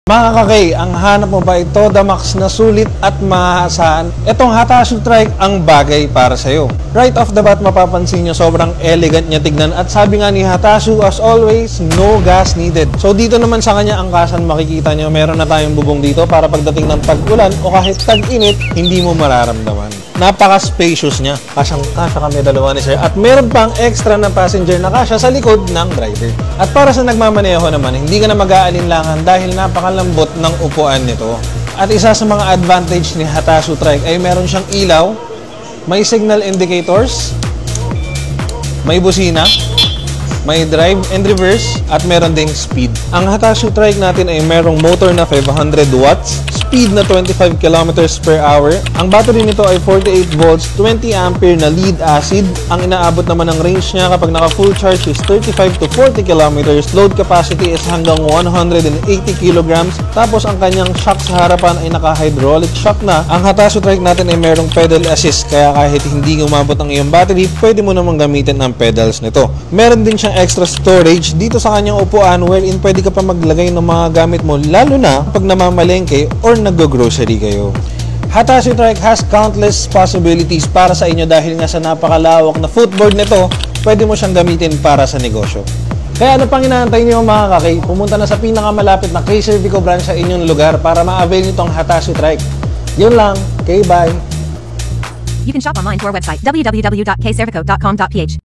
Mga kakay, ang hanap mo ba ito, Damax na sulit at maasahan? Itong Hatasu Trike ang bagay para sa'yo. Right off the bat, mapapansin nyo sobrang elegant niya tignan at sabi nga ni Hatasu, as always, no gas needed. So dito naman sa kanya angkasan, makikita nyo meron na tayong bubong dito para pagdating ng tag-ulan o kahit tag-init, hindi mo mararamdaman. Napaka-spacious niya. Kasya kami dalawa ni sir. At meron pang extra na passenger na kasya sa likod ng driver. At para sa nagmamaneho naman, hindi ka na mag-aalinlangan dahil napakalambot ng upuan nito. At isa sa mga advantage ni Hatasu Trike ay meron siyang ilaw, may signal indicators, may busina, may drive and reverse, at meron ding speed. Ang Hatasu Trike natin ay merong motor na 500 watts, speed na 25 kilometers per hour. Ang battery nito ay 48 volts, 20 ampere na lead acid. Ang inaabot naman ng range niya kapag naka full charge is 35 to 40 kilometers. Load capacity is hanggang 180 kilograms. Tapos ang kanyang shock sa harapan ay naka-hydraulic shock na. Ang Hatasu Trike natin ay merong pedal assist, kaya kahit hindi umabot ang iyong battery, pwede mo namang gamitin ang pedals nito. Meron din siyang extra storage dito sa kanyang upuan wherein pwede ka pa maglagay ng mga gamit mo, lalo na pag namamalengke or nag-grocery kayo. Hatasu Trike has countless possibilities para sa inyo dahil nga sa napakalawak na footboard nito, pwede mo siyang gamitin para sa negosyo. Kaya ano pang inaantay niyo mga kakay? Pumunta na sa pinakamalapit na K-Servico branch sa inyong lugar para ma-avail nitong Hatasu Trike. Yun lang. Okay, bye! You can shop online to our website www.kservico.com.ph.